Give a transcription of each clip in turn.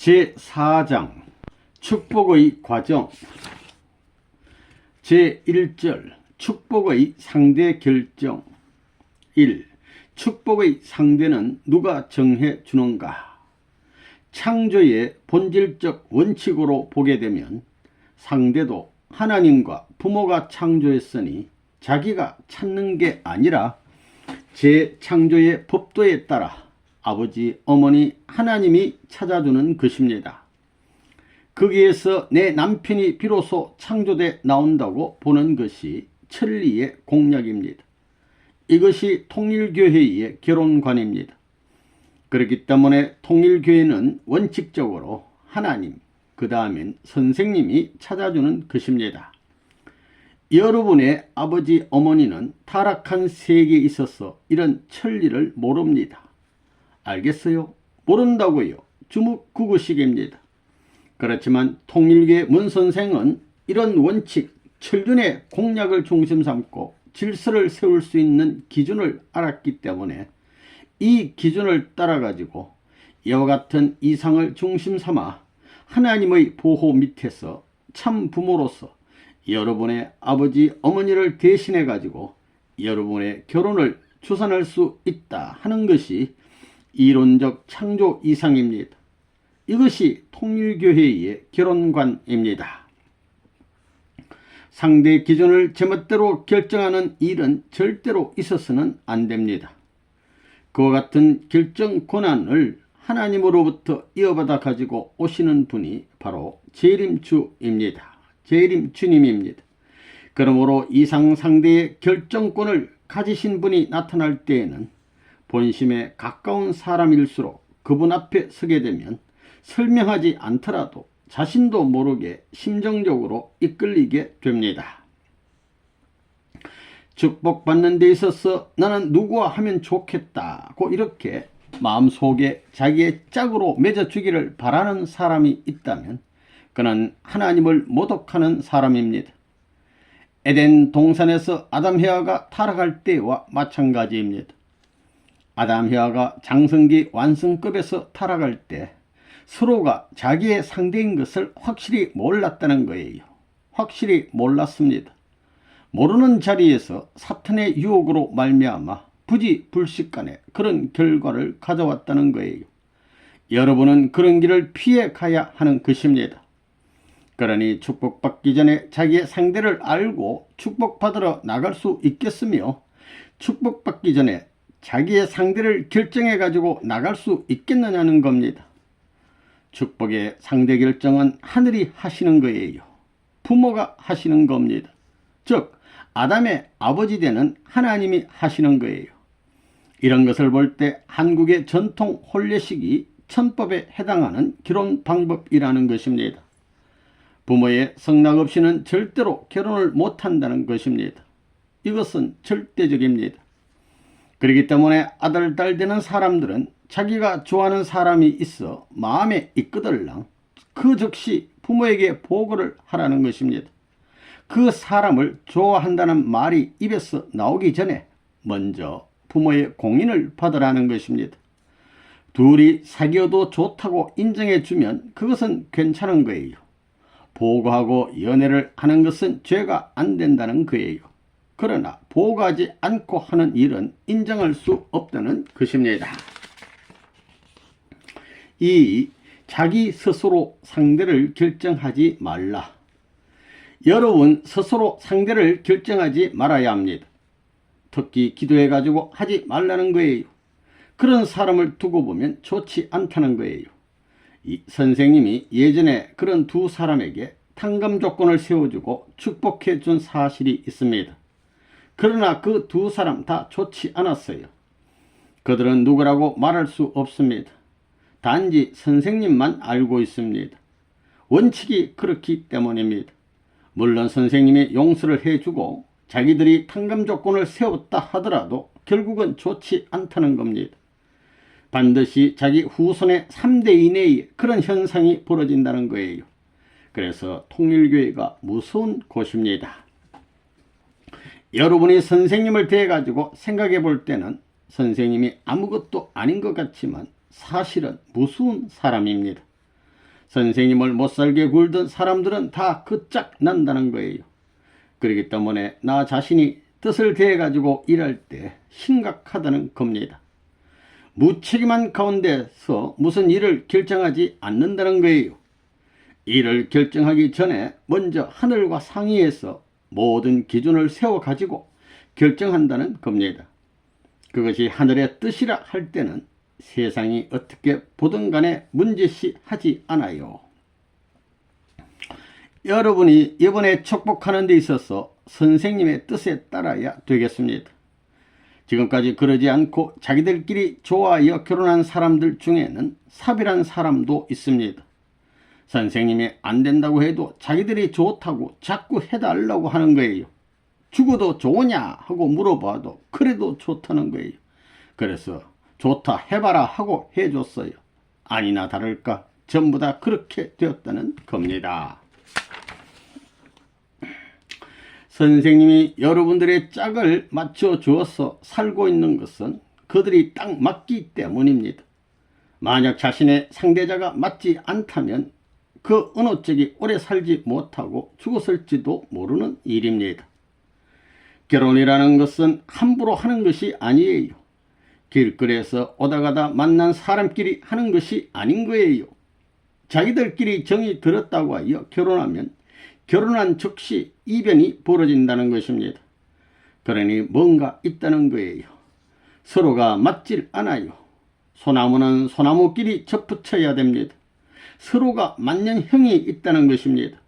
제4장 축복의 과정. 제1절 축복의 상대 결정. 1. 축복의 상대는 누가 정해 주는가? 창조의 본질적 원칙으로 보게 되면 상대도 하나님과 부모가 창조했으니 자기가 찾는 게 아니라 재창조의 법도에 따라 아버지, 어머니, 하나님이 찾아주는 것입니다. 거기에서 내 남편이 비로소 창조돼 나온다고 보는 것이 천리의 공약입니다. 이것이 통일교회의 결혼관입니다. 그렇기 때문에 통일교회는 원칙적으로 하나님, 그 다음엔 선생님이 찾아주는 것입니다. 여러분의 아버지, 어머니는 타락한 세계에 있어서 이런 천리를 모릅니다. 알겠어요? 모른다고요. 주묵구구식입니다. 그렇지만 통일교의 문선생은 이런 원칙, 천륜의 공약을 중심 삼고 질서를 세울 수 있는 기준을 알았기 때문에 이 기준을 따라가지고 이와 같은 이상을 중심 삼아 하나님의 보호 밑에서 참 부모로서 여러분의 아버지, 어머니를 대신해 가지고 여러분의 결혼을 주선할 수 있다 하는 것이 이론적 창조 이상입니다. 이것이 통일교회의 결혼관입니다. 상대 기준을 제멋대로 결정하는 일은 절대로 있어서는 안 됩니다. 그와 같은 결정 권한을 하나님으로부터 이어받아 가지고 오시는 분이 바로 재림주입니다. 재림주님입니다. 그러므로 이상 상대의 결정권을 가지신 분이 나타날 때에는 본심에 가까운 사람일수록 그분 앞에 서게 되면 설명하지 않더라도 자신도 모르게 심정적으로 이끌리게 됩니다. 축복받는 데 있어서 나는 누구와 하면 좋겠다고 이렇게 마음속에 자기의 짝으로 맺어주기를 바라는 사람이 있다면 그는 하나님을 모독하는 사람입니다. 에덴 동산에서 아담 헤아가 타락할 때와 마찬가지입니다. 아담 헤아가 장성기 완성급에서 타락할 때 서로가 자기의 상대인 것을 확실히 몰랐다는 거예요. 확실히 몰랐습니다. 모르는 자리에서 사탄의 유혹으로 말미암아 부지불식간에 그런 결과를 가져왔다는 거예요. 여러분은 그런 길을 피해 가야 하는 것입니다. 그러니 축복받기 전에 자기의 상대를 알고 축복받으러 나갈 수 있겠으며 축복받기 전에 자기의 상대를 결정해 가지고 나갈 수 있겠느냐는 겁니다. 축복의 상대 결정은 하늘이 하시는 거예요. 부모가 하시는 겁니다. 즉 아담의 아버지 되는 하나님이 하시는 거예요. 이런 것을 볼 때 한국의 전통 혼례식이 천법에 해당하는 결혼 방법이라는 것입니다. 부모의 성낙 없이는 절대로 결혼을 못한다는 것입니다. 이것은 절대적입니다. 그렇기 때문에 아들, 딸 되는 사람들은 자기가 좋아하는 사람이 있어 마음에 이끄들랑 그 즉시 부모에게 보고를 하라는 것입니다. 그 사람을 좋아한다는 말이 입에서 나오기 전에 먼저 부모의 공인을 받으라는 것입니다. 둘이 사귀어도 좋다고 인정해주면 그것은 괜찮은 거예요. 보고하고 연애를 하는 것은 죄가 안 된다는 거예요. 그러나 보고하지 않고 하는 일은 인정할 수 없다는 것입니다. 2. 자기 스스로 상대를 결정하지 말라. 여러분 스스로 상대를 결정하지 말아야 합니다. 특히 기도해가지고 하지 말라는 거예요. 그런 사람을 두고 보면 좋지 않다는 거예요. 이 선생님이 예전에 그런 두 사람에게 탕감 조건을 세워주고 축복해 준 사실이 있습니다. 그러나 그 두 사람 다 좋지 않았어요. 그들은 누구라고 말할 수 없습니다. 단지 선생님만 알고 있습니다. 원칙이 그렇기 때문입니다. 물론 선생님이 용서를 해주고 자기들이 탕감 조건을 세웠다 하더라도 결국은 좋지 않다는 겁니다. 반드시 자기 후손의 3대 이내에 그런 현상이 벌어진다는 거예요. 그래서 통일교회가 무서운 곳입니다. 여러분이 선생님을 대해가지고 생각해 볼 때는 선생님이 아무것도 아닌 것 같지만 사실은 무서운 사람입니다. 선생님을 못살게 굴던 사람들은 다 끝장난다는 거예요. 그렇기 때문에 나 자신이 뜻을 대해가지고 일할 때 심각하다는 겁니다. 무책임한 가운데서 무슨 일을 결정하지 않는다는 거예요. 일을 결정하기 전에 먼저 하늘과 상의해서 모든 기준을 세워가지고 결정한다는 겁니다. 그것이 하늘의 뜻이라 할 때는 세상이 어떻게 보든 간에 문제시 하지 않아요. 여러분이 이번에 축복하는 데 있어서 선생님의 뜻에 따라야 되겠습니다. 지금까지 그러지 않고 자기들끼리 좋아하여 결혼한 사람들 중에는 사별한 사람도 있습니다. 선생님이 안 된다고 해도 자기들이 좋다고 자꾸 해달라고 하는 거예요. 죽어도 좋으냐 하고 물어봐도 그래도 좋다는 거예요. 그래서 좋다 해봐라 하고 해줬어요. 아니나 다를까 전부 다 그렇게 되었다는 겁니다. 선생님이 여러분들의 짝을 맞춰 주어서 살고 있는 것은 그들이 딱 맞기 때문입니다. 만약 자신의 상대자가 맞지 않다면 그 어느 쪽이 오래 살지 못하고 죽었을지도 모르는 일입니다. 결혼이라는 것은 함부로 하는 것이 아니에요. 길거리에서 오다가다 만난 사람끼리 하는 것이 아닌 거예요. 자기들끼리 정이 들었다고 하여 결혼하면 결혼한 즉시 이변이 벌어진다는 것입니다. 그러니 뭔가 있다는 거예요. 서로가 맞질 않아요. 소나무는 소나무끼리 접붙여야 됩니다. 서로가 맞는 형이 있다는 것입니다.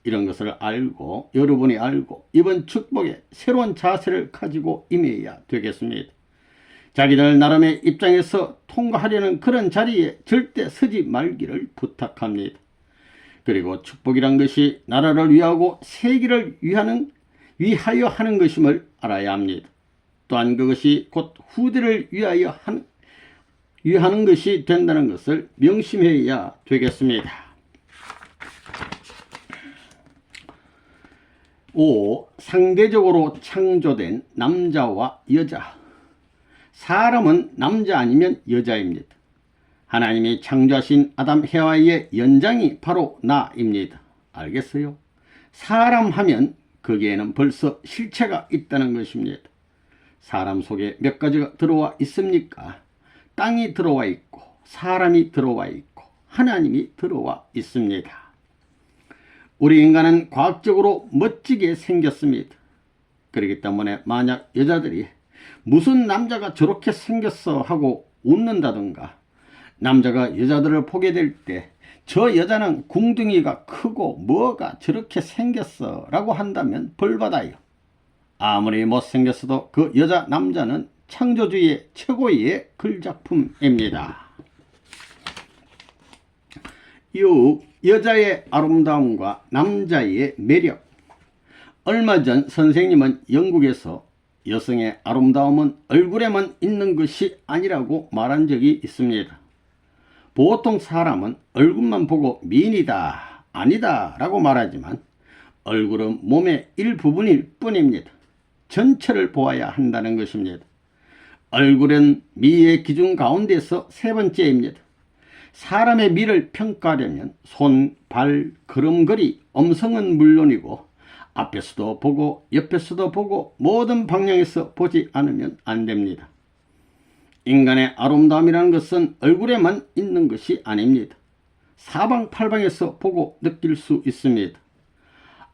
이런 것을 알고 여러분이 알고 이번 축복에 새로운 자세를 가지고 임해야 되겠습니다. 자기들 나름의 입장에서 통과하려는 그런 자리에 절대 서지 말기를 부탁합니다. 그리고 축복이란 것이 나라를 위하고 세계를 위하여 하는 것임을 알아야 합니다. 또한 그것이 곧 후대를 위하는 것이 된다는 것을 명심해야 되겠습니다. 5. 상대적으로 창조된 남자와 여자. 사람은 남자 아니면 여자입니다. 하나님이 창조하신 아담 해와의 연장이 바로 나입니다. 알겠어요? 사람 하면 거기에는 벌써 실체가 있다는 것입니다. 사람 속에 몇 가지가 들어와 있습니까? 땅이 들어와 있고 사람이 들어와 있고 하나님이 들어와 있습니다. 우리 인간은 과학적으로 멋지게 생겼습니다. 그렇기 때문에 만약 여자들이 무슨 남자가 저렇게 생겼어 하고 웃는다든가 남자가 여자들을 보게 될 때 저 여자는 궁둥이가 크고 뭐가 저렇게 생겼어 라고 한다면 벌받아요. 아무리 못생겼어도 그 여자 남자는 창조주의 최고의 글작품입니다. 6. 여자의 아름다움과 남자의 매력. 얼마 전 선생님은 영국에서 여성의 아름다움은 얼굴에만 있는 것이 아니라고 말한 적이 있습니다. 보통 사람은 얼굴만 보고 미인이다, 아니다 라고 말하지만 얼굴은 몸의 일부분일 뿐입니다. 전체를 보아야 한다는 것입니다. 얼굴은 미의 기준 가운데서 세 번째입니다. 사람의 미를 평가하려면 손, 발, 걸음걸이, 음성은 물론이고 앞에서도 보고 옆에서도 보고 모든 방향에서 보지 않으면 안 됩니다. 인간의 아름다움이라는 것은 얼굴에만 있는 것이 아닙니다. 사방팔방에서 보고 느낄 수 있습니다.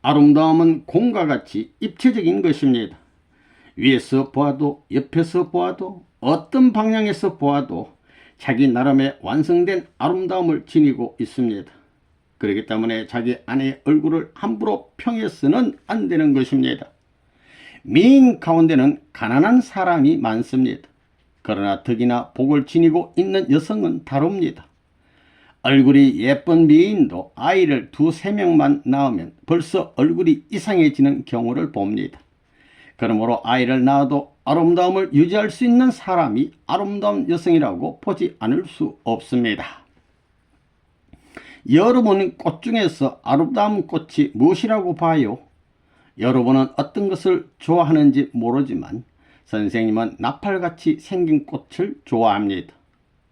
아름다움은 공과 같이 입체적인 것입니다. 위에서 보아도 옆에서 보아도 어떤 방향에서 보아도 자기 나름의 완성된 아름다움을 지니고 있습니다. 그렇기 때문에 자기 아내의 얼굴을 함부로 평해서는 안 되는 것입니다. 미인 가운데는 가난한 사람이 많습니다. 그러나 덕이나 복을 지니고 있는 여성은 다릅니다. 얼굴이 예쁜 미인도 아이를 2-3명만 낳으면 벌써 얼굴이 이상해지는 경우를 봅니다. 그러므로 아이를 낳아도 아름다움을 유지할 수 있는 사람이 아름다운 여성이라고 보지 않을 수 없습니다. 여러분은 꽃 중에서 아름다운 꽃이 무엇이라고 봐요? 여러분은 어떤 것을 좋아하는지 모르지만 선생님은 나팔같이 생긴 꽃을 좋아합니다.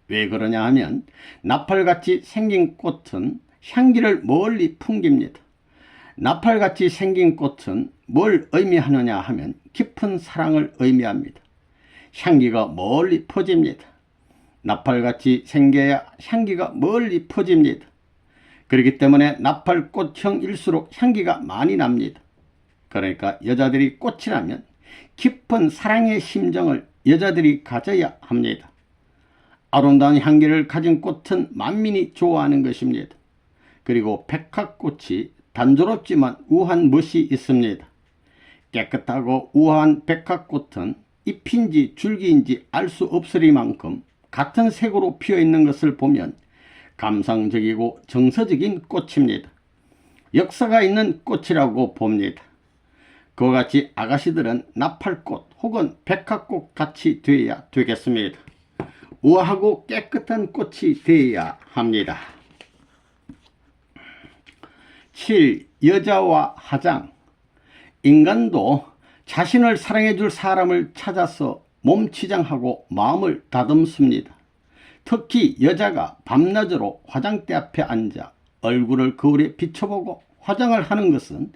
왜 그러냐 하면 나팔같이 생긴 꽃은 향기를 멀리 풍깁니다. 나팔같이 생긴 꽃은 뭘 의미하느냐 하면 깊은 사랑을 의미합니다. 향기가 멀리 퍼집니다. 나팔같이 생겨야 향기가 멀리 퍼집니다. 그렇기 때문에 나팔꽃형일수록 향기가 많이 납니다. 그러니까 여자들이 꽃이라면 깊은 사랑의 심정을 여자들이 가져야 합니다. 아름다운 향기를 가진 꽃은 만민이 좋아하는 것입니다. 그리고 백합꽃이 단조롭지만 우아한 멋이 있습니다. 깨끗하고 우아한 백합꽃은 잎인지 줄기인지 알 수 없으리만큼 같은 색으로 피어있는 것을 보면 감상적이고 정서적인 꽃입니다. 역사가 있는 꽃이라고 봅니다. 그와 같이 아가씨들은 나팔꽃 혹은 백합꽃 같이 되어야 되겠습니다. 우아하고 깨끗한 꽃이 되어야 합니다. 7. 여자와 화장. 인간도 자신을 사랑해줄 사람을 찾아서 몸치장하고 마음을 다듬습니다. 특히 여자가 밤낮으로 화장대 앞에 앉아 얼굴을 거울에 비춰보고 화장을 하는 것은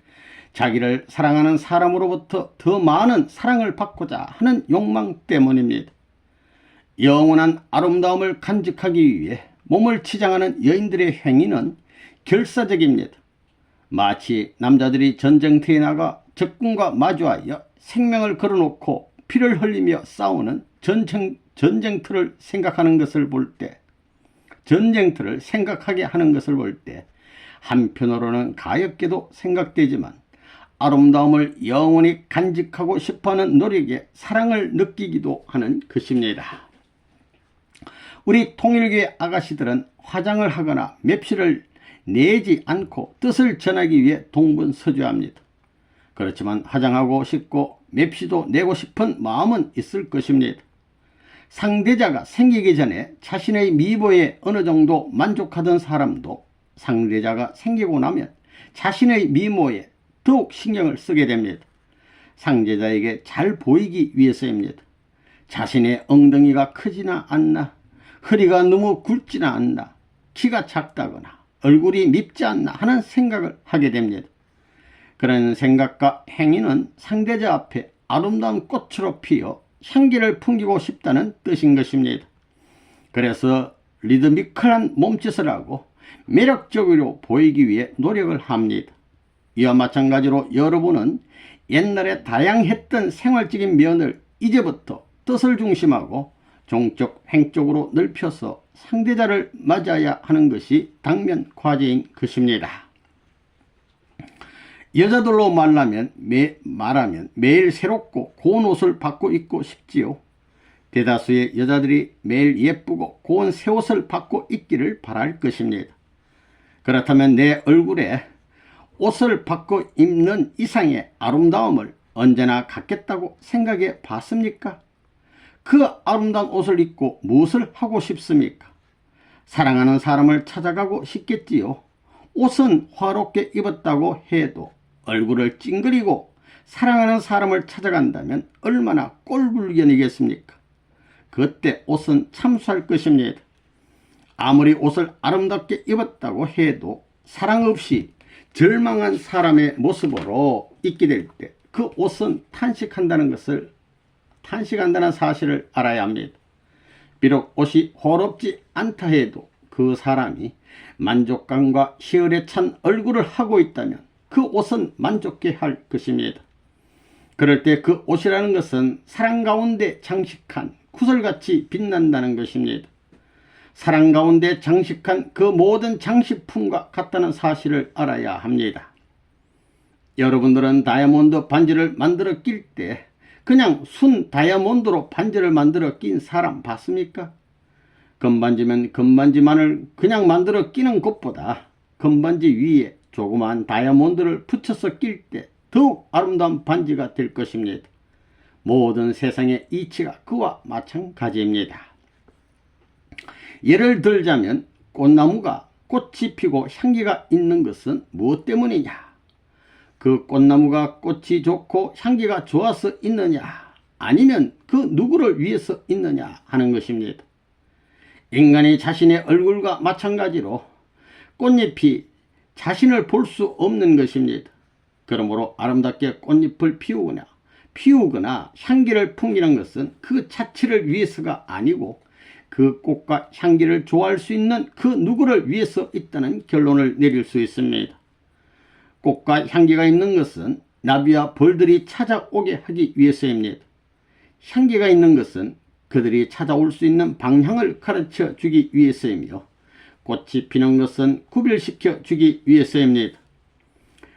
자기를 사랑하는 사람으로부터 더 많은 사랑을 받고자 하는 욕망 때문입니다. 영원한 아름다움을 간직하기 위해 몸을 치장하는 여인들의 행위는 결사적입니다. 마치 남자들이 전쟁터에 나가 적군과 마주하여 생명을 걸어놓고 피를 흘리며 싸우는 전쟁터를 생각하는 것을 볼 때, 전쟁터를 생각하게 하는 것을 볼 때 한편으로는 가엽게도 생각되지만 아름다움을 영원히 간직하고 싶어하는 노력에 사랑을 느끼기도 하는 것입니다. 우리 통일교의 아가씨들은 화장을 하거나 맵시를 내지 않고 뜻을 전하기 위해 동분서주합니다. 그렇지만 화장하고 싶고 맵시도 내고 싶은 마음은 있을 것입니다. 상대자가 생기기 전에 자신의 미모에 어느 정도 만족하던 사람도 상대자가 생기고 나면 자신의 미모에 더욱 신경을 쓰게 됩니다. 상대자에게 잘 보이기 위해서입니다. 자신의 엉덩이가 크지나 않나, 허리가 너무 굵지나 않나, 키가 작다거나 얼굴이 밉지 않나 하는 생각을 하게 됩니다. 그런 생각과 행위는 상대자 앞에 아름다운 꽃으로 피어 향기를 풍기고 싶다는 뜻인 것입니다. 그래서 리드미컬한 몸짓을 하고 매력적으로 보이기 위해 노력을 합니다. 이와 마찬가지로 여러분은 옛날에 다양했던 생활적인 면을 이제부터 뜻을 중심하고 종적 횡적으로 넓혀서 상대자를 맞아야 하는 것이 당면 과제인 것입니다. 여자들로 말하면 매일 새롭고 고운 옷을 받고 입고 싶지요. 대다수의 여자들이 매일 예쁘고 고운 새 옷을 받고 입기를 바랄 것입니다. 그렇다면 내 얼굴에 옷을 받고 입는 이상의 아름다움을 언제나 갖겠다고 생각해 봤습니까? 그 아름다운 옷을 입고 무엇을 하고 싶습니까? 사랑하는 사람을 찾아가고 싶겠지요. 옷은 화롭게 입었다고 해도 얼굴을 찡그리고 사랑하는 사람을 찾아간다면 얼마나 꼴불견이겠습니까? 그때 옷은 참수할 것입니다. 아무리 옷을 아름답게 입었다고 해도 사랑 없이 절망한 사람의 모습으로 입게 될 때 그 옷은 탄식한다는 사실을 알아야 합니다. 비록 옷이 호롭지 않다 해도 그 사람이 만족감과 희열에 찬 얼굴을 하고 있다면 그 옷은 만족해 할 것입니다. 그럴 때 그 옷이라는 것은 사랑 가운데 장식한 구슬같이 빛난다는 것입니다. 사랑 가운데 장식한 그 모든 장식품과 같다는 사실을 알아야 합니다. 여러분들은 다이아몬드 반지를 만들어 낄 때 그냥 순 다이아몬드로 반지를 만들어 낀 사람 봤습니까? 금반지면 금반지만을 그냥 만들어 끼는 것보다 금반지 위에 조그마한 다이아몬드를 붙여서 낄 때 더욱 아름다운 반지가 될 것입니다. 모든 세상의 이치가 그와 마찬가지입니다. 예를 들자면 꽃나무가 꽃이 피고 향기가 있는 것은 무엇 때문이냐? 그 꽃나무가 꽃이 좋고 향기가 좋아서 있느냐? 아니면 그 누구를 위해서 있느냐 하는 것입니다. 인간이 자신의 얼굴과 마찬가지로 꽃잎이 자신을 볼 수 없는 것입니다. 그러므로 아름답게 꽃잎을 피우거나 향기를 풍기는 것은 그 자체를 위해서가 아니고 그 꽃과 향기를 좋아할 수 있는 그 누구를 위해서 있다는 결론을 내릴 수 있습니다. 꽃과 향기가 있는 것은 나비와 벌들이 찾아오게 하기 위해서입니다. 향기가 있는 것은 그들이 찾아올 수 있는 방향을 가르쳐 주기 위해서이며 꽃이 피는 것은 구별시켜 주기 위해서입니다.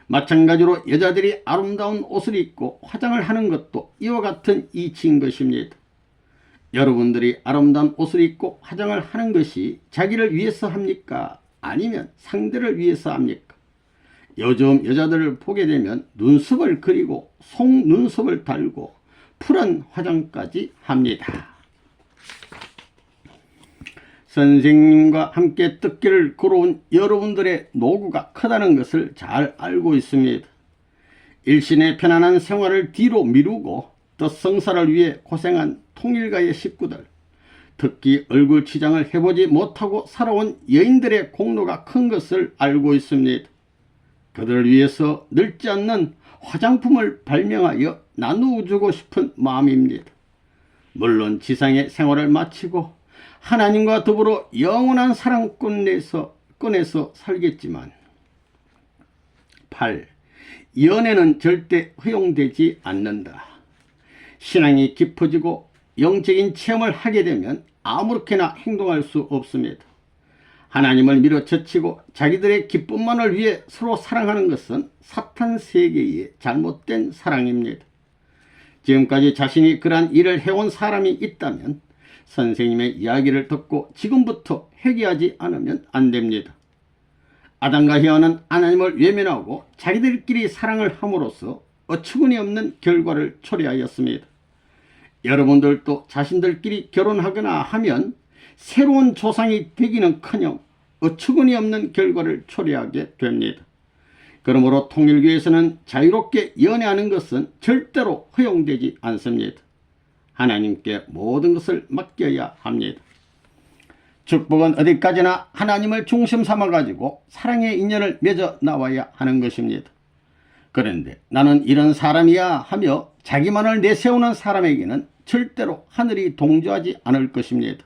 마찬가지로 여자들이 아름다운 옷을 입고 화장을 하는 것도 이와 같은 이치인 것입니다. 여러분들이 아름다운 옷을 입고 화장을 하는 것이 자기를 위해서 합니까? 아니면 상대를 위해서 합니까? 요즘 여자들을 보게 되면 눈썹을 그리고 속눈썹을 달고 푸른 화장까지 합니다. 선생님과 함께 뜻길을 걸어온 여러분들의 노고가 크다는 것을 잘 알고 있습니다. 일신의 편안한 생활을 뒤로 미루고 뜻성사를 위해 고생한 통일가의 식구들, 특히 얼굴 치장을 해보지 못하고 살아온 여인들의 공로가 큰 것을 알고 있습니다. 그들을 위해서 늙지 않는 화장품을 발명하여 나누어주고 싶은 마음입니다. 물론 지상의 생활을 마치고 하나님과 더불어 영원한 사랑권에서 살겠지만 8. 연애는 절대 허용되지 않는다. 신앙이 깊어지고 영적인 체험을 하게 되면 아무렇게나 행동할 수 없습니다. 하나님을 밀어젖히고 자기들의 기쁨만을 위해 서로 사랑하는 것은 사탄 세계의 잘못된 사랑입니다. 지금까지 자신이 그러한 일을 해온 사람이 있다면 선생님의 이야기를 듣고 지금부터 회개하지 않으면 안 됩니다. 아담과 헤아는 하나님을 외면하고 자기들끼리 사랑을 함으로써 어처구니 없는 결과를 초래하였습니다. 여러분들도 자신들끼리 결혼하거나 하면 새로운 조상이 되기는커녕 어처구니 없는 결과를 초래하게 됩니다. 그러므로 통일교에서는 자유롭게 연애하는 것은 절대로 허용되지 않습니다. 하나님께 모든 것을 맡겨야 합니다. 축복은 어디까지나 하나님을 중심 삼아가지고 사랑의 인연을 맺어 나와야 하는 것입니다. 그런데 나는 이런 사람이야 하며 자기만을 내세우는 사람에게는 절대로 하늘이 동조하지 않을 것입니다.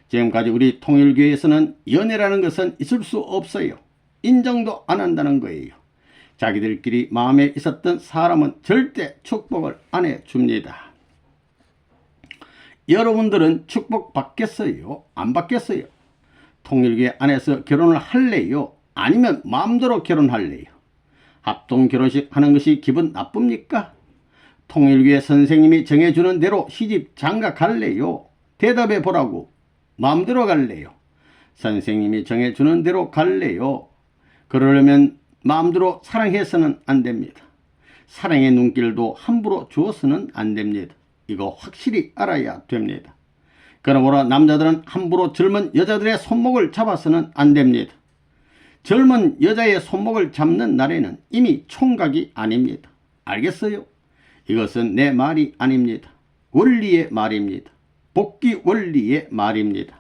지금까지 우리 통일교에서는 연애라는 것은 있을 수 없어요. 인정도 안 한다는 거예요. 자기들끼리 마음에 있었던 사람은 절대 축복을 안 해줍니다. 여러분들은 축복 받겠어요? 안 받겠어요? 통일교회 안에서 결혼을 할래요? 아니면 마음대로 결혼할래요? 합동 결혼식 하는 것이 기분 나쁩니까? 통일교회 선생님이 정해주는 대로 시집 장가 갈래요? 대답해 보라고. 마음대로 갈래요? 선생님이 정해주는 대로 갈래요? 그러려면 마음대로 사랑해서는 안 됩니다. 사랑의 눈길도 함부로 주어서는 안 됩니다. 이거 확실히 알아야 됩니다. 그러므로 남자들은 함부로 젊은 여자들의 손목을 잡아서는 안 됩니다. 젊은 여자의 손목을 잡는 날에는 이미 총각이 아닙니다. 알겠어요? 이것은 내 말이 아닙니다. 원리의 말입니다. 복귀 원리의 말입니다.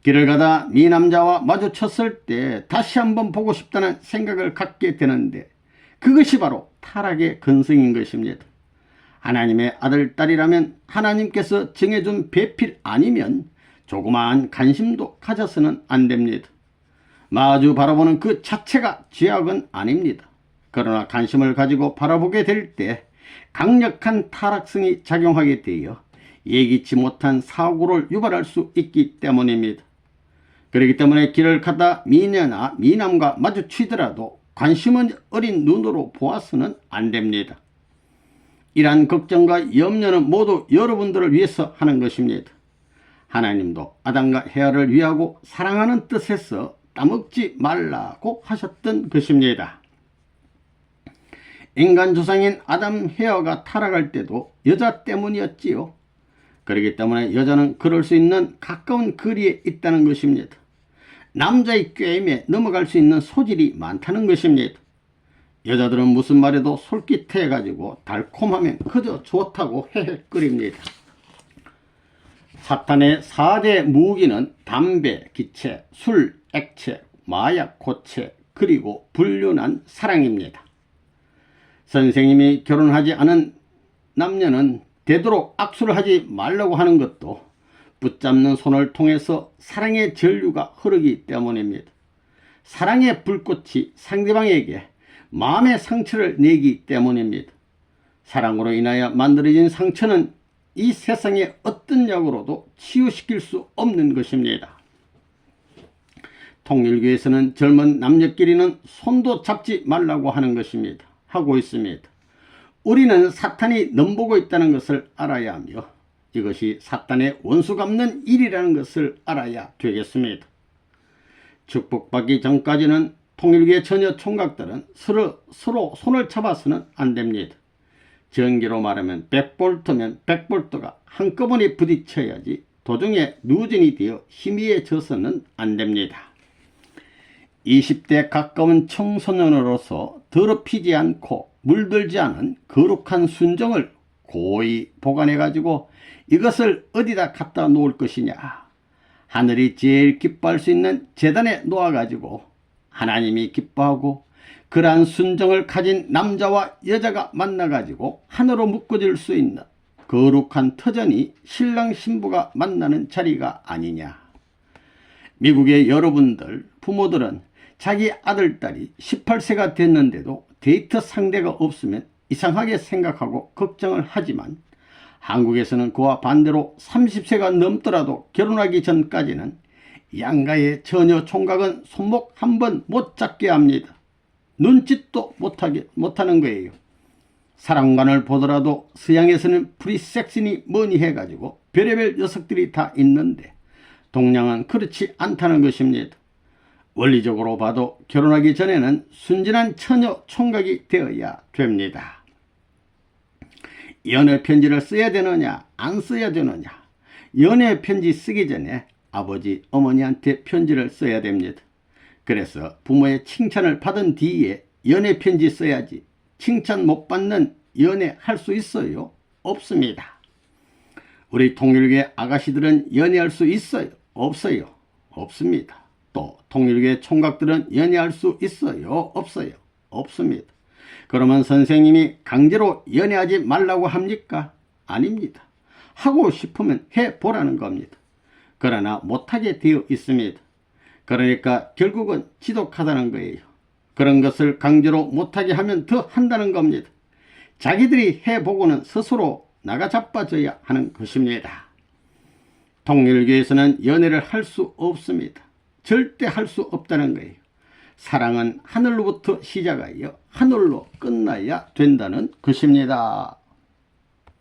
길을 가다 미남자와 마주쳤을 때 다시 한번 보고 싶다는 생각을 갖게 되는데 그것이 바로 타락의 근성인 것입니다. 하나님의 아들, 딸이라면 하나님께서 정해준 배필 아니면 조그마한 관심도 가져서는 안 됩니다. 마주 바라보는 그 자체가 죄악은 아닙니다. 그러나 관심을 가지고 바라보게 될 때 강력한 타락성이 작용하게 되어 예기치 못한 사고를 유발할 수 있기 때문입니다. 그렇기 때문에 길을 가다 미녀나 미남과 마주치더라도 관심은 어린 눈으로 보아서는 안 됩니다. 이러한 걱정과 염려는 모두 여러분들을 위해서 하는 것입니다. 하나님도 아담과 헤아를 위하고 사랑하는 뜻에서 따먹지 말라고 하셨던 것입니다. 인간 조상인 아담 헤아가 타락할 때도 여자 때문이었지요. 그렇기 때문에 여자는 그럴 수 있는 가까운 거리에 있다는 것입니다. 남자의 꾀임에 넘어갈 수 있는 소질이 많다는 것입니다. 여자들은 무슨 말에도 솔깃해가지고 달콤하면 그저 좋다고 헤헤거립니다. 사탄의 4대 무기는 담배, 기체, 술, 액체, 마약 고체 그리고 불륜한 사랑입니다. 선생님이 결혼하지 않은 남녀는 되도록 악수를 하지 말라고 하는 것도 붙잡는 손을 통해서 사랑의 전류가 흐르기 때문입니다. 사랑의 불꽃이 상대방에게 마음의 상처를 내기 때문입니다. 사랑으로 인하여 만들어진 상처는 이 세상의 어떤 약으로도 치유시킬 수 없는 것입니다. 통일교에서는 젊은 남녀끼리는 손도 잡지 말라고 하는 것입니다. 하고 있습니다. 우리는 사탄이 넘보고 있다는 것을 알아야 하며 이것이 사탄의 원수 갚는 일이라는 것을 알아야 되겠습니다. 축복받기 전까지는 통일교의 전혀 총각들은 서로 손을 잡아서는 안 됩니다. 전기로 말하면 100볼트면 100볼트가 한꺼번에 부딪혀야지 도중에 누전이 되어 희미해져서는 안 됩니다. 20대 가까운 청소년으로서 더럽히지 않고 물들지 않은 거룩한 순정을 고이 보관해 가지고 이것을 어디다 갖다 놓을 것이냐. 하늘이 제일 기뻐할 수 있는 제단에 놓아 가지고 하나님이 기뻐하고 그러한 순정을 가진 남자와 여자가 만나 가지고 하나로 묶어질 수 있는 거룩한 터전이 신랑 신부가 만나는 자리가 아니냐. 미국의 여러분들 부모들은 자기 아들 딸이 18세가 됐는데도 데이트 상대가 없으면 이상하게 생각하고 걱정을 하지만 한국에서는 그와 반대로 30세가 넘더라도 결혼하기 전까지는 양가의 처녀 총각은 손목 한 번 못 잡게 합니다. 눈짓도 못하는 거예요. 사랑관을 보더라도 서양에서는 프리섹슨이 뭐니 해가지고 별의별 녀석들이 다 있는데 동양은 그렇지 않다는 것입니다. 원리적으로 봐도 결혼하기 전에는 순진한 처녀 총각이 되어야 됩니다. 연애 편지를 써야 되느냐 안 써야 되느냐. 연애 편지 쓰기 전에 아버지 어머니한테 편지를 써야 됩니다. 그래서 부모의 칭찬을 받은 뒤에 연애 편지 써야지 칭찬 못 받는 연애 할 수 있어요? 없습니다. 우리 통일교의 아가씨들은 연애할 수 있어요? 없어요? 없습니다. 또 통일교의 총각들은 연애할 수 있어요? 없어요? 없습니다. 그러면 선생님이 강제로 연애하지 말라고 합니까? 아닙니다. 하고 싶으면 해보라는 겁니다. 그러나 못하게 되어 있습니다. 그러니까 결국은 지독하다는 거예요. 그런 것을 강제로 못하게 하면 더 한다는 겁니다. 자기들이 해보고는 스스로 나가자빠져야 하는 것입니다. 통일교에서는 연애를 할 수 없습니다. 절대 할 수 없다는 거예요. 사랑은 하늘로부터 시작하여 하늘로 끝나야 된다는 것입니다.